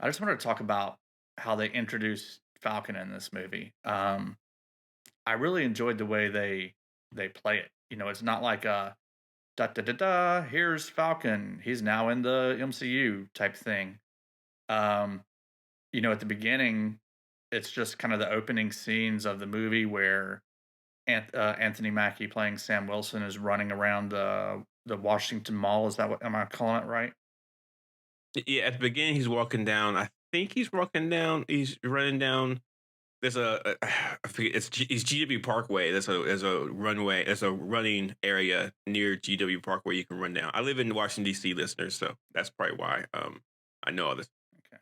I just wanted to talk about how they introduced Falcon in this movie. I really enjoyed the way they play it. It's not like a da da da da. Here's Falcon. He's now in the MCU type thing. Um, at the beginning, it's just kind of the opening scenes of the movie where Anthony Mackie playing Sam Wilson is running around the Washington Mall. Is that what am I calling it right? Yeah, at the beginning, he's walking down. I think he's walking down. He's running down. There's I forget. It's GW Parkway. There's a runway. There's a running area near GW Parkway you can run down. I live in Washington D.C., listeners, so that's probably why I know all this.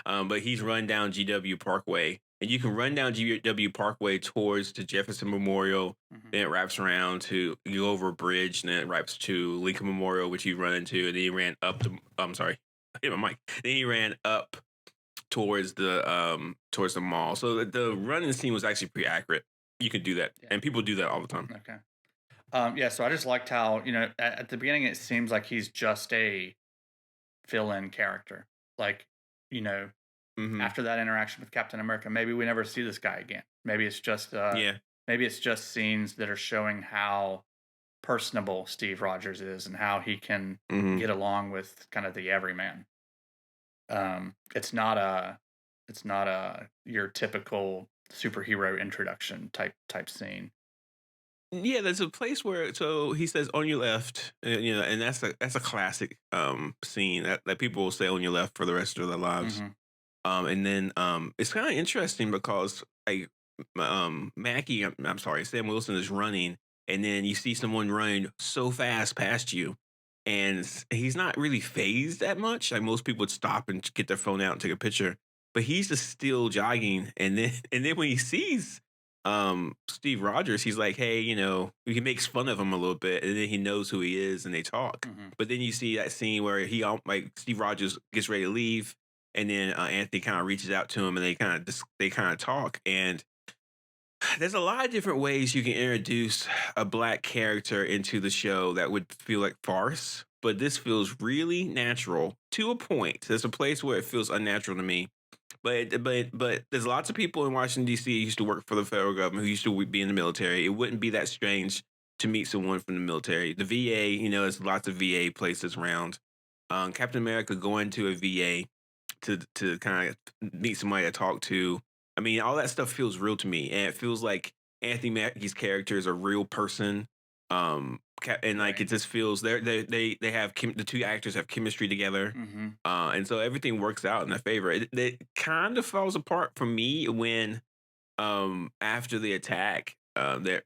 Okay. But he's run down GW Parkway, and you can run down GW Parkway towards the Jefferson Memorial. Hmm. Then it wraps around to you go over a bridge, and then it wraps to Lincoln Memorial, which you run into, and then he ran up to. I'm sorry, I hit my mic. Then he ran up towards the mall. So the running scene was actually pretty accurate. You can do that, Yeah. and people do that all the time. Okay. Yeah. So I just liked how at the beginning it seems like he's just a fill-in character. Like you know Hmm. after that interaction with Captain America, maybe we never see this guy again. Yeah. Maybe it's just scenes that are showing how personable Steve Rogers is and how he can Hmm. get along with kind of the everyman. It's not a your typical superhero introduction type scene. Yeah, there's a place where so he says on your left, and that's a classic scene that people will say on your left for the rest of their lives. Hmm. And then it's kind of interesting because Mackie, I'm sorry, Sam Wilson is running, and then you see someone running so fast past you, and he's not really phased that much. Like most people would stop and get their phone out and take a picture, but he's just still jogging. And then and then when he sees Steve Rogers, he's like, hey, he makes fun of him a little bit, and then he knows who he is, and they talk. Hmm. But then you see that scene where like Steve Rogers gets ready to leave, and then Anthony kind of reaches out to him, and they kind of talk. And there's a lot of different ways you can introduce a black character into the show that would feel like farce, but this feels really natural to a point. There's a place where it feels unnatural to me, but there's lots of people in Washington D.C. who used to work for the federal government who used to be in the military. It wouldn't be that strange to meet someone from the military. The VA, there's lots of VA places around. Captain America going to a VA to kind of meet somebody to talk to. I mean, all that stuff feels real to me, and it feels like Anthony Mackie's character is a real person. And like Right. it just feels they have the two actors have chemistry together, Hmm. and so everything works out in their favor. It kind of falls apart for me when after the attack. That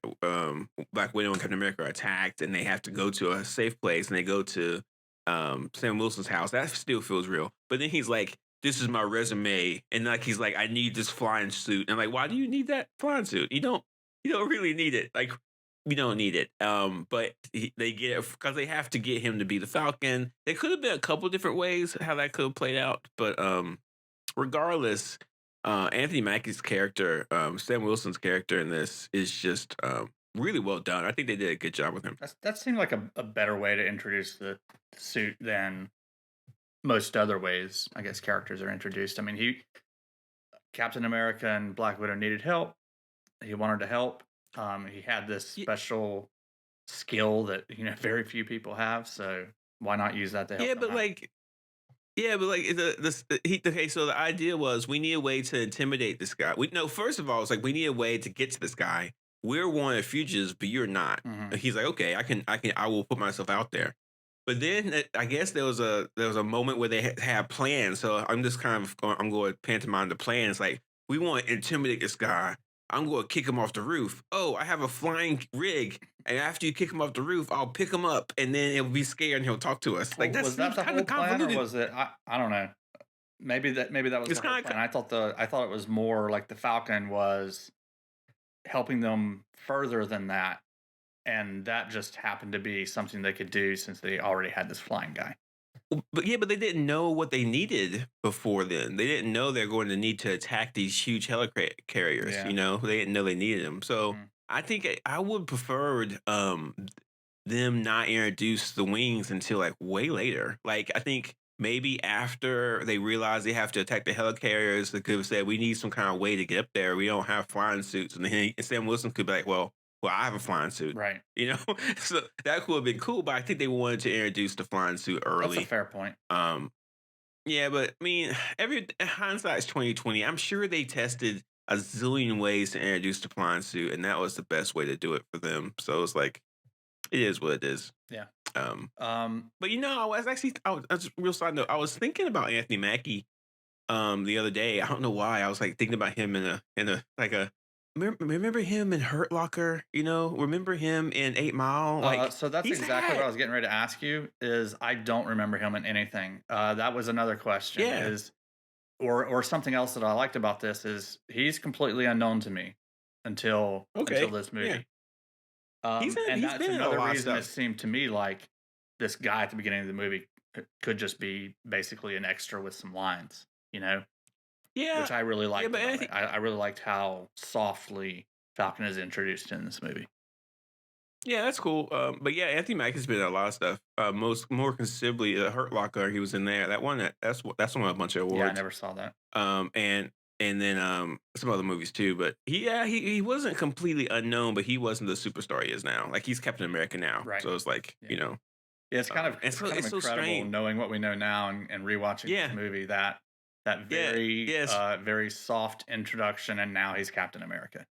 Black Widow and Captain America are attacked, and they have to go to a safe place, and they go to Sam Wilson's house. That still feels real. But then he's like, "This is my resume," and like he's like, "I need this flying suit." And like, why do you need that flying suit? You don't really need it. Like, you don't need it. But they get it because they have to get him to be the Falcon. There could have been a couple different ways how that could have played out, but regardless, Anthony Mackie's character, Sam Wilson's character in this is just really well done. I think they did a good job with him. That seemed like a better way to introduce the suit than most other ways. I guess characters are introduced. I mean, he Captain America and Black Widow needed help. He wanted to help. He had this Yeah, special skill that very few people have. So why not use that to help yeah, them but out? like, yeah, but like okay. So the idea was we need a way to intimidate this guy. We no, first of all, it's like we need a way to get to this guy. We're one of fugitives, but you're not. Hmm. And he's like, okay, I will put myself out there. But then I guess there was a moment where they had plans. So I'm going to pantomime the plan. It's like we want to intimidate this guy. I'm going to kick him off the roof. Oh, I have a flying rig, and after you kick him off the roof, I'll pick him up, and then he'll be scared and he'll talk to us. Like Well, that was that seems the kind whole of plan, or convoluted. was it? I don't know. Maybe that was It's the whole kind plan. of I thought it was more like the Falcon was helping them further than that, and that just happened to be something they could do since they already had this flying guy. but yeah, but they didn't know what they needed before then. They didn't know they're going to need to attack these huge helicarriers. Yeah. They didn't know they needed them. So Hmm. I think I would prefer them not introduce the wings until like way later. Like I think maybe after they realize they have to attack the helicarriers, they could have said, "We need some kind of way to get up there. We don't have flying suits." And then Sam Wilson could be like, "Well, I have a flying suit." Right. You know, so that could have been cool. But I think they wanted to introduce the flying suit That's a early. fair point. Um, yeah, but I mean, every hindsight's 2020. I'm sure they tested a zillion ways to introduce the flying suit, and that was the best way to do it for them. So it's like, it is what it is. Yeah. Um, Um, but I was actually, just real side note. I was thinking about Anthony Mackie the other day. I don't know why. I was like thinking about him in a like a remember him in Hurt Locker, remember him in 8 Mile? Like so that's he's exactly what I had was getting ready to ask you. Is I don't remember him in anything. That was another question. yeah. Or something else that I liked about this is he's completely unknown to me until Okay. this Yeah. movie. And He's that's been in a another lot of reason it stuff. seemed to me like this guy at the beginning of the movie could just be basically an extra with some lines, Yeah. which I really Yeah, liked but about it. I really liked how softly Falcon is introduced in this movie. yeah, that's cool. But yeah, Anthony Mackie's been in a lot of stuff. More considerably, Hurt Locker, he was in there. That's won a bunch of Yeah, I awards. never saw that. And then some other movies too. But he wasn't completely unknown, but he wasn't the superstar he is now. Like he's Captain America now, Right. so it's like Yeah. Yeah, and so kind of it's so incredible strange. knowing what we know now and rewatching this Yeah, movie that yeah, very yes, very soft introduction and now he's Captain America.